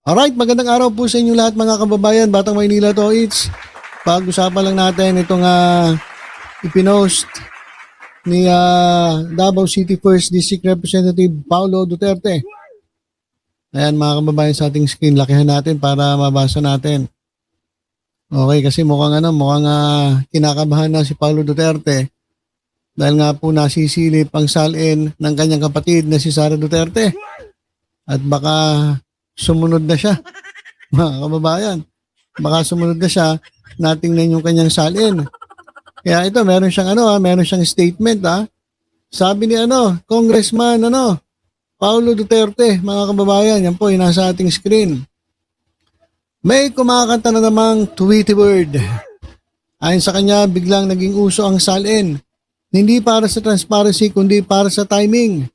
Alright, magandang araw po sa inyo lahat mga kababayan. Batang Maynila to, it's pag-usapan lang natin itong ipinost ni Davao City 1st District Representative Paulo Duterte. Ayan mga kababayan sa ating screen, lakihan natin para mabasa natin. Okay, kasi mukhang kinakabahan na si Paulo Duterte dahil nga po nasisilip ang salin ng kanyang kapatid na si Sara Duterte. At baka sumunod na siya, mga kababayan. Baka sumunod na siya, natingnan yung kanyang salin. Kaya ito, meron siyang statement Sabi ni Congressman Paulo Duterte, mga kababayan, yan po, yung nasa ating screen. May kumakanta na namang tweety word. Ayon sa kanya, biglang naging uso ang salin. Hindi para sa transparency, kundi para sa timing.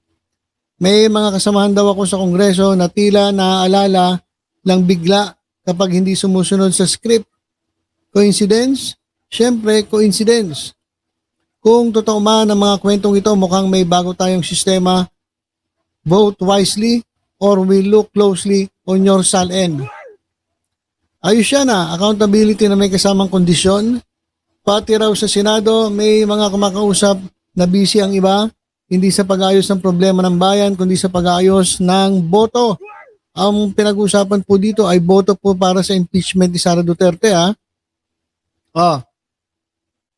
May mga kasamahan daw ako sa Kongreso na tila naaalala lang bigla kapag hindi sumusunod sa script. Coincidence? Siyempre, coincidence. Kung totoo man ang mga kwentong ito, mukhang may bago tayong sistema. Vote wisely or we look closely on your salin. Ayos yan accountability na may kasamang kondisyon. Pati raw sa Senado, may mga kumakausap na busy ang iba. Hindi sa pag-ayos ng problema ng bayan, kundi sa pag-ayos ng boto. Ang pinag-usapan po dito ay boto po para sa impeachment ni Sara Duterte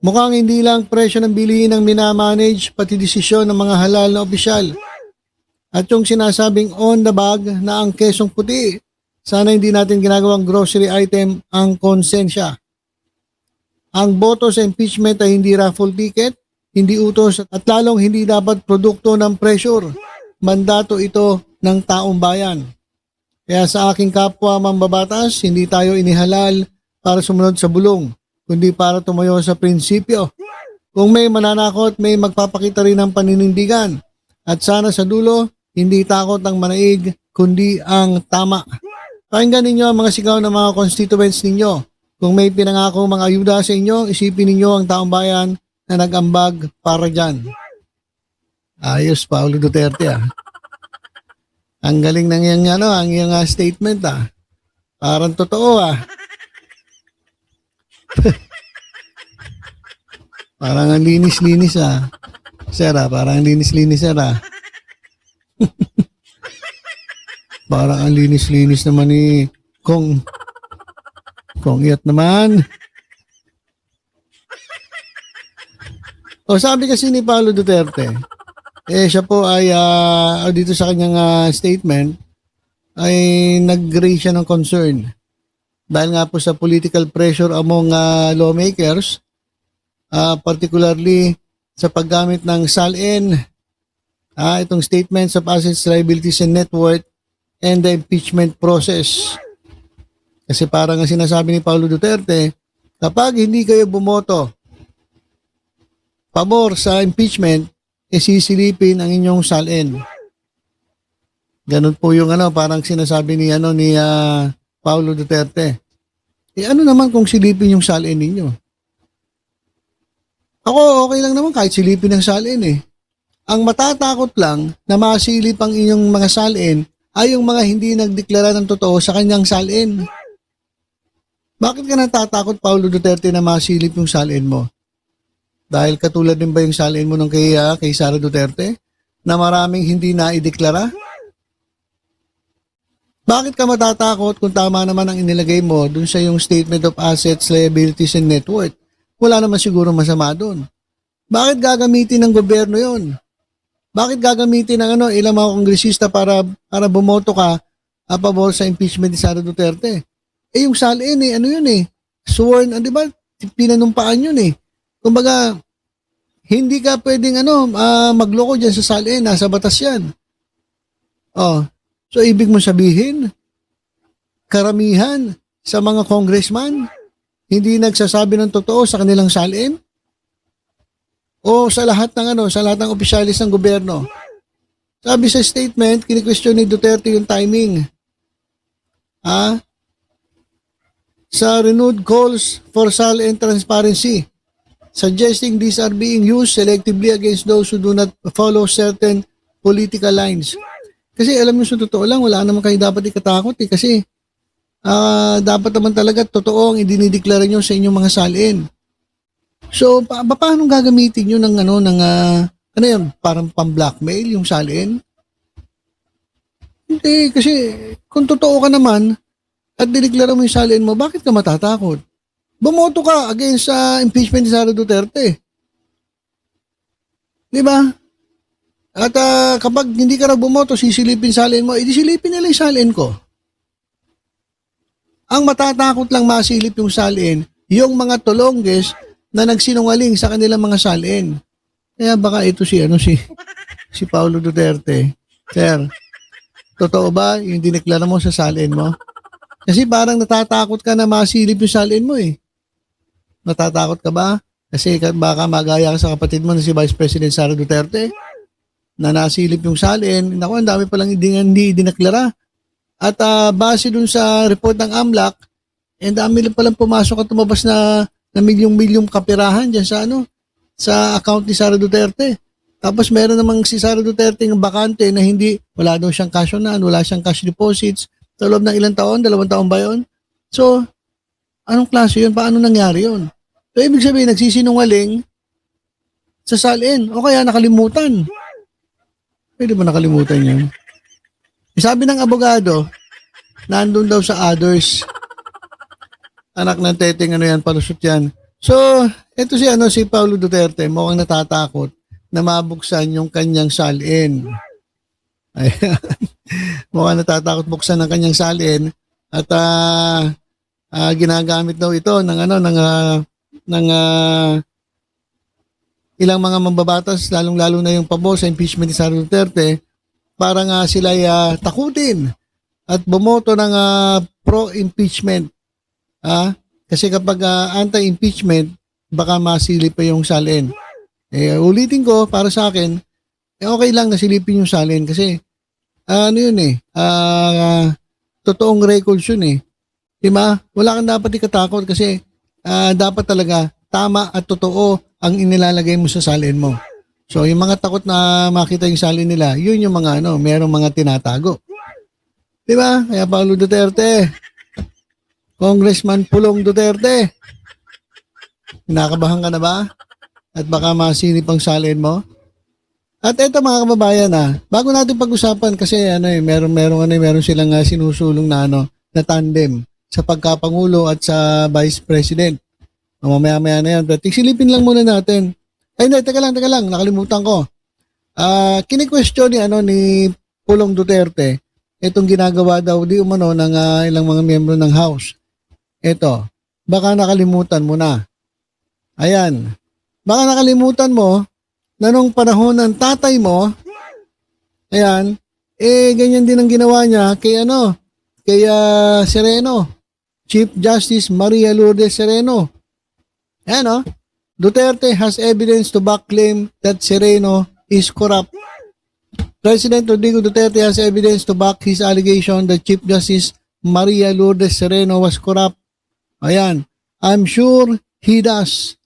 Mukhang hindi lang presyo ng bilihin ang minamanage, pati desisyon ng mga halal na opisyal. At yung sinasabing on the bag na ang kesong puti, sana hindi natin ginagawang grocery item ang konsensya. Ang boto sa impeachment ay hindi raffle ticket, hindi utos at lalong hindi dapat produkto ng pressure. Mandato ito ng taong bayan. Kaya sa aking kapwa mambabatas, hindi tayo inihalal para sumunod sa bulong, kundi para tumayo sa prinsipyo. Kung may mananakot, may magpapakita rin ng paninindigan. At sana sa dulo, hindi takot ang manaig, kundi ang tama. Pakinggan ninyo ang mga sigaw ng mga constituents ninyo. Kung may pinangako mga ayuda sa inyo, isipin ninyo ang taong bayan na nag-ambag para dyan. Ayos, Paulo Duterte Ang galing ng iyang statement Parang totoo Parang ang linis-linis Sir parang ang linis-linis sir Parang ang linis-linis naman ni Kong Iyat naman. Sabi kasi ni Paulo Duterte, siya po ay dito sa kanyang statement ay nag-raise siya ng concern dahil nga po sa political pressure among lawmakers, particularly sa paggamit ng SALN, itong Statements of Assets, Liabilities and Net Worth and the impeachment process. Kasi parang ang sinasabi ni Paulo Duterte, kapag hindi kayo bumoto pabor sa impeachment, sisilipin ang inyong salin. Ganun po yung parang sinasabi ni Paulo Duterte. Ano naman kung silipin yung salin ninyo? Ako okay lang naman kahit silipin ang salin Ang matatakot lang na masilip ang inyong mga salin ay yung mga hindi nagdeklara ng totoo sa kanyang salin. Bakit ka natatakot, Paulo Duterte, na masilip yung salin mo? Dahil katulad din ba yung salin mo nung kay Sara Duterte na maraming hindi naideklara? Bakit ka matatakot kung tama naman ang inilagay mo dun sa yung Statement of Assets, Liabilities and Net Worth? Wala naman siguro masama dun. Bakit gagamitin ng gobyerno yon? Bakit gagamitin ng ilang mga kongresista para bumoto ka pabor sa impeachment ni Sara Duterte? Yung salin sworn, di ba? Pinanumpaan yun Kumbaga, hindi ka pwedeng magloko dyan sa salin, nasa batas yan. So ibig mo sabihin, karamihan sa mga congressman, hindi nagsasabi ng totoo sa kanilang salin? O sa lahat ng opisyalis ng gobyerno? Sabi sa statement, kini-question ni Duterte yung timing. Sa renewed calls for SALN transparency, suggesting these are being used selectively against those who do not follow certain political lines. Kasi alam nyo sa totoo lang, wala naman kayo dapat ikatakot kasi dapat naman talaga totoo ang idinideklara nyo sa inyong mga salin. So, paano gagamitin nyo ng ano yan, parang pang-blackmail yung salin? Hindi, kasi kung totoo ka naman at dineklara mo yung salin mo, bakit ka matatakot? Bumoto ka against sa impeachment ni Sara Duterte. Di ba? At kapag hindi ka na bumoto, sisilipin salin mo, edi silipin nila yung salin ko. Ang matatakot lang masilip yung salin, yung mga tulongges na nagsinungaling sa kanilang mga salin. Kaya baka ito si Paulo Duterte. Sir, totoo ba yung dineklara mo sa salin mo? Kasi parang natatakot ka na masilip yung salin mo eh. Natatakot ka ba? Kasi baka magaya ka sa kapatid mo na si Vice President Sara Duterte na nasilip yung salin. Naku, ang dami palang hindi dineklara. At base dun sa report ng AMLAC, ang dami lang palang pumasok at tumabas na milyong-milyong kapirahan dyan sa account ni Sara Duterte. Tapos meron namang si Sara Duterte ng bakante na wala daw siyang cash on hand, wala siyang cash deposits sa loob ng ilang taon, 2 taon ba yun? So, anong klase yun? Paano nangyari yun? So, ibig sabihin, nagsisinungaling sa salin o kaya nakalimutan. Pwede ba nakalimutan yun? Sabi ng abogado, nandun daw sa others. Anak ng teteng, palusot yan. So, ito si Paulo Duterte, mukhang natatakot na mabuksan yung kanyang salin. Ayan. Mukhang natatakot buksan ng kanyang salin at ginagamit daw ito ng ilang mga mambabatas, lalong-lalo na yung pabor sa impeachment ni Sara Duterte para nga sila takutin at bumoto ng pro-impeachment. Kasi kapag anti-impeachment, baka masilip pa yung salin. Ulitin ko, para sa akin, okay lang na silipin yung salin kasi totoong records yun eh. Diba? Wala kang dapat ikatakot kasi dapat talaga tama at totoo ang inilalagay mo sa salin mo. So, yung mga takot na makita yung salin nila, yun yung mga merong mga tinatago. Diba? Kaya Paulo Duterte, Congressman Pulong Duterte, kinakabahan ka na ba? At baka masilip ang salin mo? At eto mga kababayan bago natin pag-usapan kasi meron silang sinusulong na tandem sa pagkapangulo at sa Vice President. Mamaya-maya na yan. But silipin lang muna natin. Ay, hindi, teka lang, nakalimutan ko. Kini-question ni Pulong Duterte itong ginagawa daw di umano ng ilang mga miyembro ng House. Ito, baka nakalimutan mo na. Ayan. Baka nakalimutan mo na nung panahon ng tatay mo, ayan, ganyan din ang ginawa niya kay Sereno, Chief Justice Maria Lourdes Sereno. Ayan Duterte has evidence to back claim that Sereno is corrupt. President Rodrigo Duterte has evidence to back his allegation that Chief Justice Maria Lourdes Sereno was corrupt. Ayan, I'm sure he does.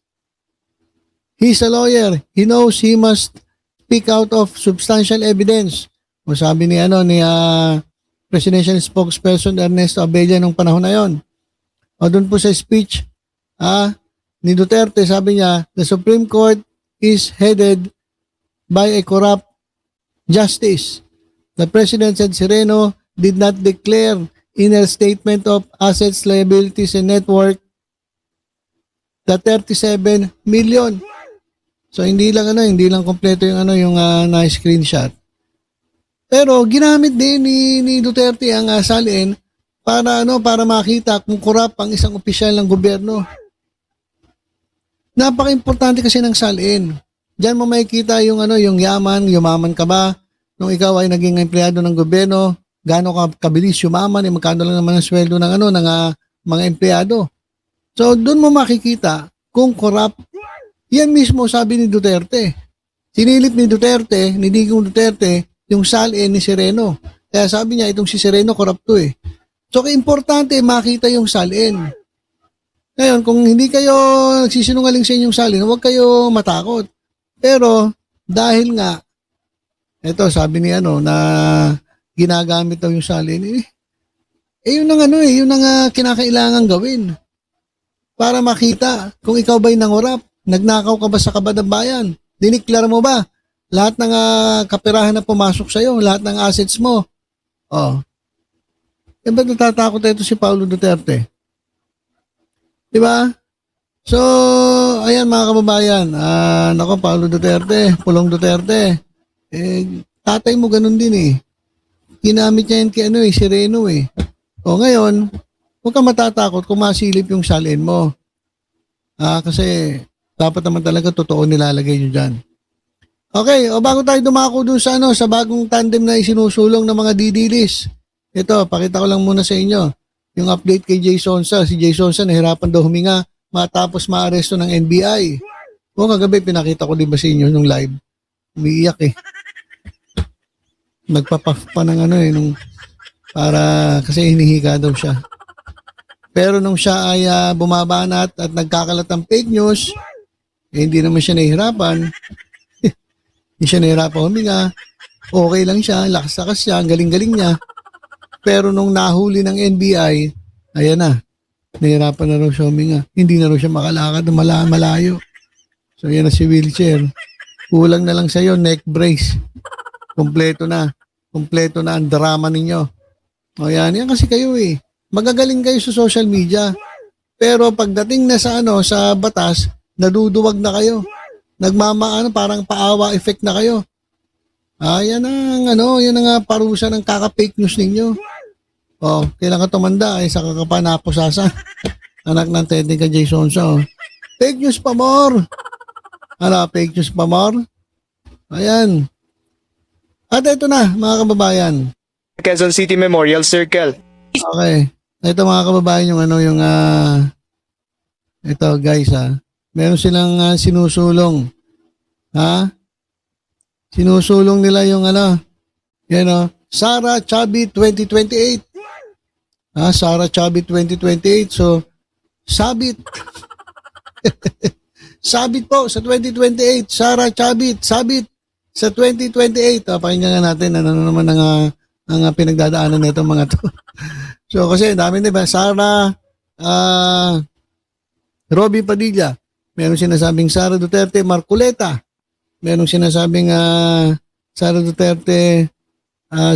He's a lawyer. He knows he must speak out of substantial evidence. O sabi ni Presidential Spokesperson Ernesto Abella nung panahon na yon. O doon po sa speech ni Duterte, sabi niya, the Supreme Court is headed by a corrupt justice. The President said Sereno did not declare in her statement of assets, liabilities, and net worth the 37 million. So hindi lang kompleto yung na-screenshot. Pero ginamit din ni Duterte ang salin para makita kung corrupt ang isang opisyal ng gobyerno. Napaka-importante kasi ng salin. Diyan mo makikita yung yumaman ka ba nung ikaw ay naging empleyado ng gobyerno, gaano ka kabilis yumaman, magkano lang naman ang sweldo ng mga empleyado. So doon mo makikita kung corrupt. Yan mismo sabi ni Duterte. Sinilip ni Duterte, ni Digong Duterte, yung salin ni Sereno. Kaya sabi niya, itong si Sereno, corrupt to eh. So, importante makita yung salin. Ngayon, kung hindi kayo nagsisinungaling sa inyong salin, huwag kayo matakot. Pero, dahil nga, ito sabi ni na ginagamit daw yung salin, yun ang yun ang kinakailangan gawin. Para makita kung ikaw ba'y nangurap, nagnakaw ka ba sa kabadang bayan, diniklara mo ba lahat ng kapirahan na pumasok sa'yo, lahat ng assets mo. Oh. Ba't natatakot ito si Paulo Duterte? Diba? So, ayan mga kababayan, nako Paulo Duterte, Pulong Duterte, tatay mo ganun din eh. Ginamit niya yan kay si Reno eh. O ngayon, huwag ka matatakot kung masilip yung salin mo. Kasi dapat naman talaga totoo nilalagay nyo dyan. Okay, o bago tayo dumako dun sa sa bagong tandem na isinusulong ng mga didilis. Ito, pakita ko lang muna sa inyo. Yung update kay Jay Sonsa. Si Jay Sonsa nahirapan daw huminga matapos maaresto ng NBI. O kagabi pinakita ko din ba sa inyo nung live. Umiiyak eh. Nagpapaf pa ng nung para kasi hinihiga daw siya. Pero nung siya ay bumaba na at nagkakalat ng fake news, hindi naman siya nahihirapan. Hindi siya nahihirapan huminga. Okay lang siya, lakas-lakas siya, ang galing-galing niya. Pero nung nahuli ng NBI, ayan na, nahihirapan na raw siya huminga. Hindi na raw siya makalakad na malayo. So yan na si wheelchair. Kulang na lang sa'yo, neck brace. Kompleto na. Kompleto na ang drama ninyo. O yan kasi kayo eh. Magagaling kayo sa social media. Pero pagdating na sa sa batas, naduduwag na kayo. Parang paawa effect na kayo. Yan ang yan ang parusa ng kaka-fake news ninyo. Kailangan tumanda sa kakapanaposasa. Anak ng Teddy ka Jason so. Fake news pa more. Fake news pa more. Ayan. At ito na mga kababayan. Quezon City Memorial Circle. Okay. Ito mga kababayan yung ito guys meron silang sinusulong. Sinusulong nila yung Sara Chubby 2028. Sara Chubby 2028. So, sabit. Sabit po sa 2028. Sara Chubby, sabit sa 2028. Pakinggan natin ano naman ang pinagdadaanan nito mga to. So, kasi dami diba? Sara, Robby Padilla. Meron sinasabing Sara Duterte Marculeta. Meron sinasabing Sara Duterte,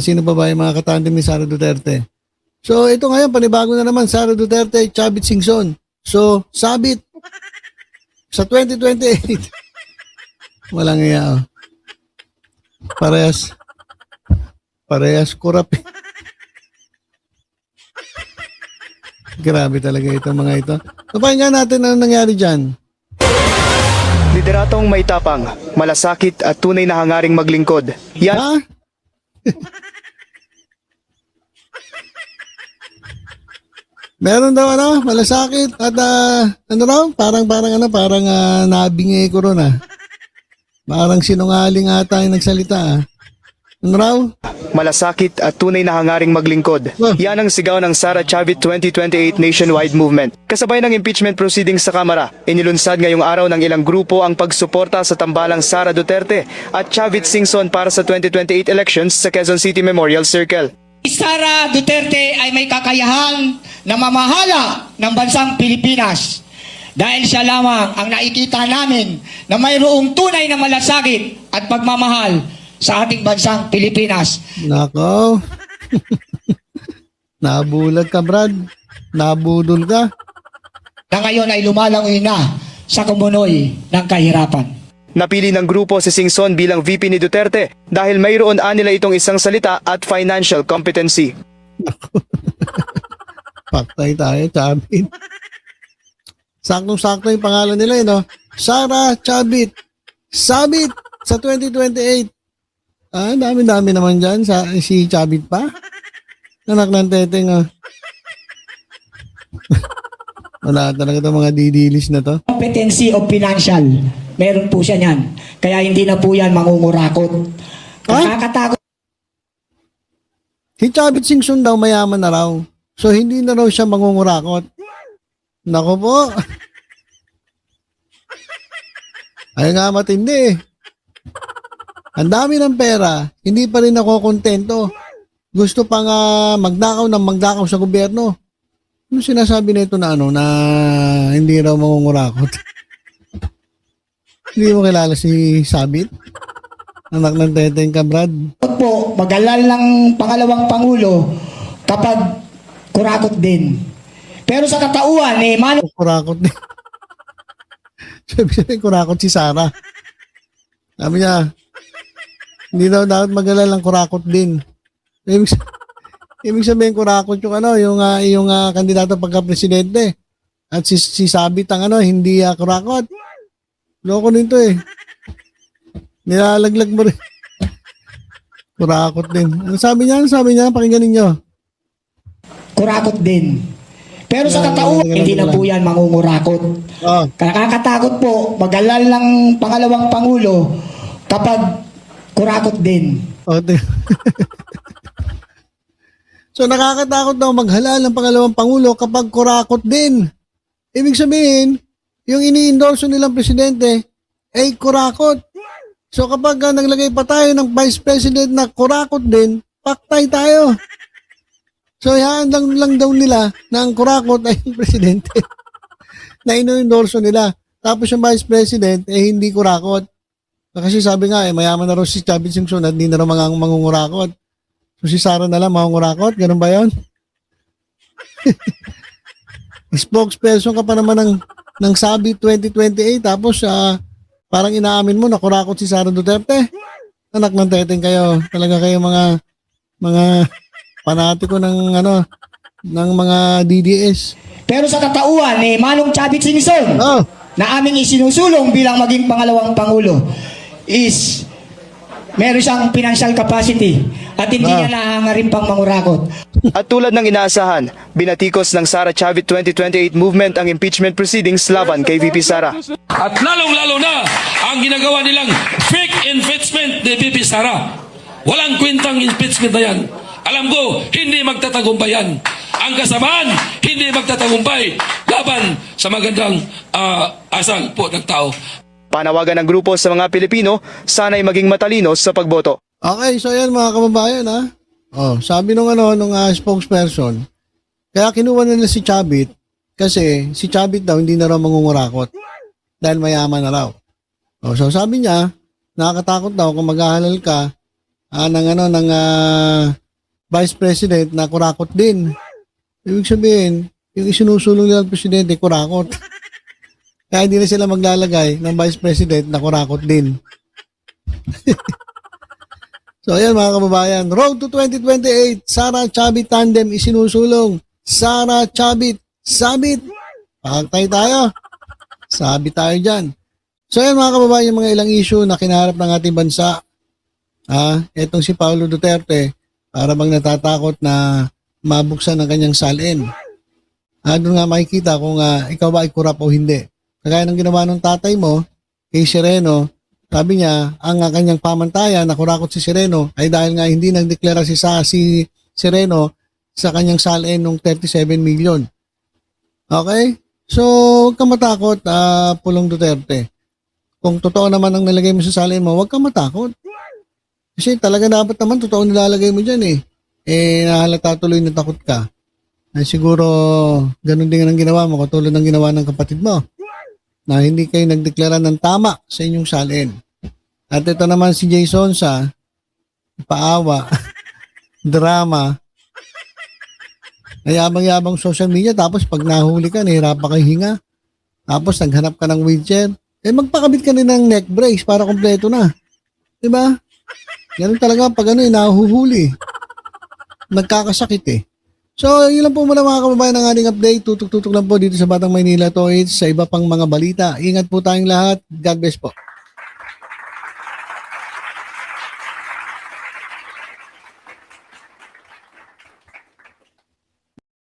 sino pa ba yung mga katandem ni Sara Duterte? So ito ngayon, panibago na naman, Sara Duterte, Chavit Singson. So, sabit sa 2028. Walang iya. Parehas kurap. Grabe talaga ito mga ito. Papakinggan natin ano nangyari dyan. Lideratong may tapang, malasakit at tunay na hangaring maglingkod. Yan. Meron daw malasakit at parang nabingi ko ron Parang sinungaling ata yung nagsalita Ano raw? Malasakit at tunay na hangaring maglingkod. Yan ang sigaw ng Sara Chavit 2028 nationwide movement. Kasabay ng impeachment proceedings sa Kamara, inilunsad ngayong araw ng ilang grupo ang pagsuporta sa tambalang Sara Duterte at Chavit Singson para sa 2028 elections sa Quezon City Memorial Circle. Sara Duterte ay may kakayahang na mamahala ng bansang Pilipinas dahil siya lamang ang nakikita namin na mayroong tunay na malasakit at pagmamahal sa ating bansang Pilipinas. Nako. Nabulag ka, Brad. Nabudol ka. Na ngayon ay lumalangoy na sa kumunoy ng kahirapan. Napili ng grupo si Singson bilang VP ni Duterte dahil mayroon nila itong isang salita at financial competency. Paktay tayo, Chavit. Saktong-sakto yung pangalan nila, Sara Chavit. Sabit sa 2028. Dami-dami naman dyan. Si Chavit pa. Anak ng teteng. Wala talaga itong mga didilis na to. Competency of financial. Meron po siya niyan. Kaya hindi na po yan mangungurakot. Nakakatakot. Si Chavit Singson daw mayaman na raw. So hindi na raw siya mangungurakot. Nako po. Ay nga matindi. Ang dami ng pera, hindi pa rin ako kontento. gusto pang magnakaw ng magnakaw sa gobyerno. Ano sinasabi nito na ano, na hindi raw mangungurakot? Hindi mo kilala si Sabit? Anak ng Teteng ka, Brad? po magalal ng pangalawang pangulo kapag kurakot din. Pero sa katauhan, Manong Kurakot din. Sabi kurakot si Sara. Sabi niya, hindi daw dapat mag-alala ng kurakot din. Ibig sabihin kurakot yung ano, yung kandidato pagka-presidente. At si Sabit ang ano, hindi kurakot. Loko nito eh. Nilalaglag mo rin. Kurakot din. Ano sabi niya? Pakinggan ninyo. kurakot din. Pero sa katauhan, hindi na po yan mangungurakot. Oh. Nakakatakot po, magalal ng pangalawang pangulo kapag kurakot din. Okay. So nakakatakot daw maghalal ng pangalawang pangulo kapag kurakot din. Ibig sabihin, yung ini-endorse nilang presidente ay kurakot. So kapag naglagay pa tayo ng vice president na kurakot din, paktay tayo. So yan lang daw nila na ang kurakot ay yung presidente na ino-endorse nila. Tapos yung vice president eh hindi kurakot. Kasi sabi nga mayaman na raw si Chavit Singson at hindi na raw mangungurakot. So si Sara na lang mangungurakot, ganun ba yun? Spokesperson ka pa naman ng Sabi 2028 tapos parang inaamin mo na kurakot si Sara Duterte. Anak ng Teteng kayo. Talaga kayo mga panatiko ng ng mga DDS. Pero sa katauhan, Manong Chavit Singson, Oh, na aming isinusulong bilang maging pangalawang pangulo is meron siyang financial capacity at hindi niya nahangarin pang mangurakot. At tulad ng inaasahan, binatikos ng Sara Chavit 2028 movement ang impeachment proceedings laban kay VP Sara. At lalong-lalo na ang ginagawa nilang fake impeachment ni VP Sara. Walang kwentang impeachment na yan. Alam ko, hindi magtatagumpay yan. Ang kasamaan, hindi magtatagumpay laban sa magandang asal po ng tao. Panawagan ng grupo sa mga Pilipino, sana'y maging matalino sa pagboto. okay, so yan mga kababayan ha. Oh, sabi nung spokesperson, kaya kinuha nila si Chavit kasi si Chavit daw hindi na raw mangungurakot dahil mayaman na raw. Oh, so sabi niya, nakakatakot daw kung maghahalal ka ng vice president na kurakot din. Ibig sabihin, yung isinusulong nila ng presidente kurakot. Kaya hindi na sila maglalagay ng vice president na kurakot din. So ayan mga kababayan, road to 2028, Sara Chavit tandem isinusulong. Sara Chavit, sabit. Paktay tayo. Sabit tayo dyan. So ayan mga kababayan, yung mga ilang issue na kinaharap ng ating bansa. Etong si Paulo Duterte, para bang natatakot na mabuksan ang kanyang salin. Doon nga makikita kung ikaw ba ay kurap o hindi. Kagaya ng ginawa ng tatay mo, kay Sereno, sabi niya, ang kanyang pamantayan na kurakot si Sereno ay dahil nga hindi nagdeklara si Sereno sa kanyang salin ng 37 million. Okay? So, huwag kang matakot, Pulong Duterte. Kung totoo naman ang nalagay mo sa salin mo, huwag kang matakot. Kasi talaga dapat naman totoo nilalagay mo dyan eh. Nahalata tuloy na takot ka. Ay siguro, ganun din ang ginawa mo, katulad ng ginawa ng kapatid mo. Na hindi kayo nagdeklara ng tama sa inyong salin. At ito naman si Jason sa paawa, drama, nayabang-yabang social media, tapos pag nahuli ka, nahirapan kayo hinga. Tapos naghanap ka ng wheelchair, magpakabit ka din ng neck brace para kompleto na. Diba? Ganun talaga pag nahuhuli. Nagkakasakit eh. So, yun lang po muna mga kababayan ng ating update. Tutok-tutok lang po dito sa Batang Maynila to. Sa iba pang mga balita. Ingat po tayong lahat. God bless po.